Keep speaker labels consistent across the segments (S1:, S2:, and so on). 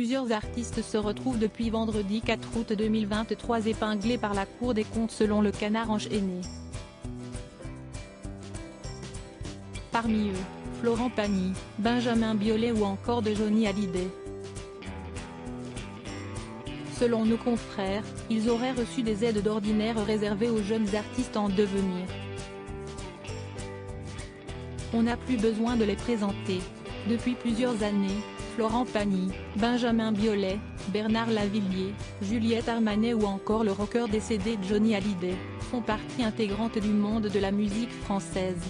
S1: Plusieurs artistes se retrouvent depuis vendredi 4 août 2023 épinglés par la Cour des comptes selon le Canard enchaîné. Parmi eux, Florent Pagny, Benjamin Biolay ou encore de Johnny Hallyday. Selon nos confrères, ils auraient reçu des aides d'ordinaire réservées aux jeunes artistes en devenir. On n'a plus besoin de les présenter. Depuis plusieurs années, Florent Pagny, Benjamin Biolay, Bernard Lavilliers, Juliette Armanet ou encore le rocker décédé Johnny Hallyday, font partie intégrante du monde de la musique française.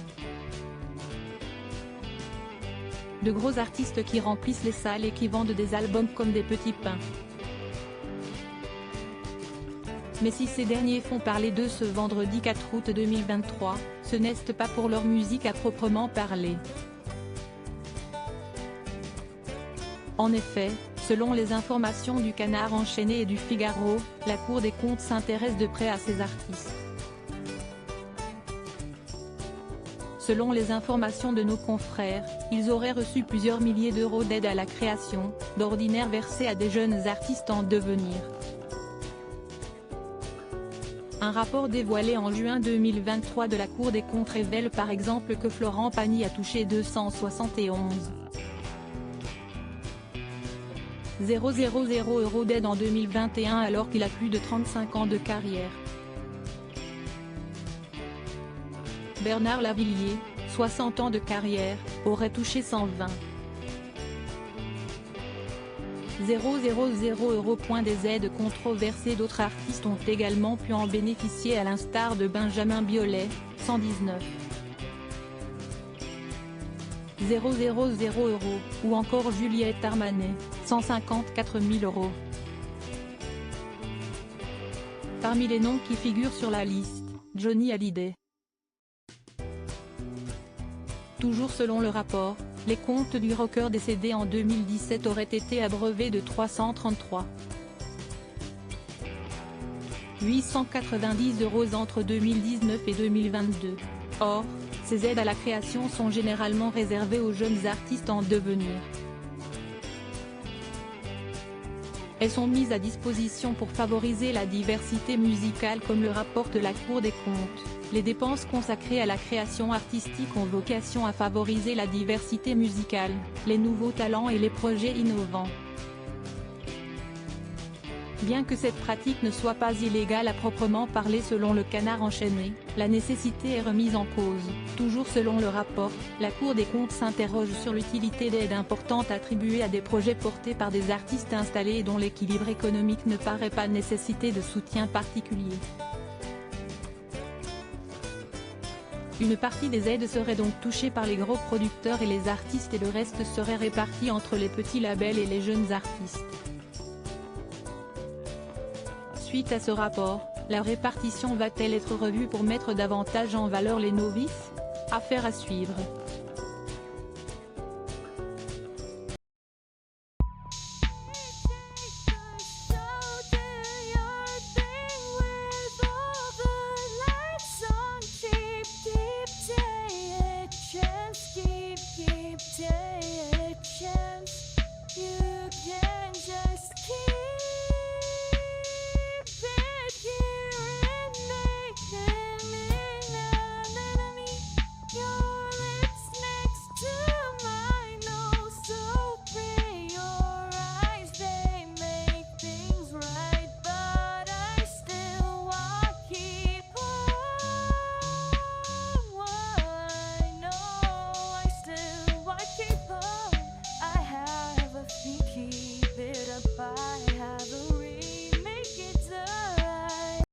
S1: De gros artistes qui remplissent les salles et qui vendent des albums comme des petits pains. Mais si ces derniers font parler d'eux ce vendredi 4 août 2023, ce n'est pas pour leur musique à proprement parler. En effet, selon les informations du Canard enchaîné et du Figaro, la Cour des comptes s'intéresse de près à ces artistes. Selon les informations de nos confrères, ils auraient reçu plusieurs milliers d'euros d'aide à la création, d'ordinaire versés à des jeunes artistes en devenir. Un rapport dévoilé en juin 2023 de la Cour des comptes révèle par exemple que Florent Pagny a touché 271,000 € d'aide en 2021 alors qu'il a plus de 35 ans de carrière. Bernard Lavilliers, 60 ans de carrière, aurait touché 120,000 €. Des aides controversées d'autres artistes ont également pu en bénéficier à l'instar de Benjamin Biolay, 119,000 €, ou encore Juliette Armanet, 154 000 €. Parmi les noms qui figurent sur la liste, Johnny Hallyday. Toujours selon le rapport, les comptes du rocker décédé en 2017 auraient été abreuvés de 333,890 € entre 2019 et 2022. Or, ces aides à la création sont généralement réservées aux jeunes artistes en devenir. Elles sont mises à disposition pour favoriser la diversité musicale comme le rapporte la Cour des comptes. Les dépenses consacrées à la création artistique ont vocation à favoriser la diversité musicale, les nouveaux talents et les projets innovants. Bien que cette pratique ne soit pas illégale à proprement parler selon le Canard enchaîné, la nécessité est remise en cause. Toujours selon le rapport, la Cour des comptes s'interroge sur l'utilité d'aides importantes attribuées à des projets portés par des artistes installés et dont l'équilibre économique ne paraît pas nécessiter de soutien particulier. Une partie des aides serait donc touchée par les gros producteurs et les artistes et le reste serait réparti entre les petits labels et les jeunes artistes. Suite à ce rapport, la répartition va-t-elle être revue pour mettre davantage en valeur les novices? Affaire à suivre.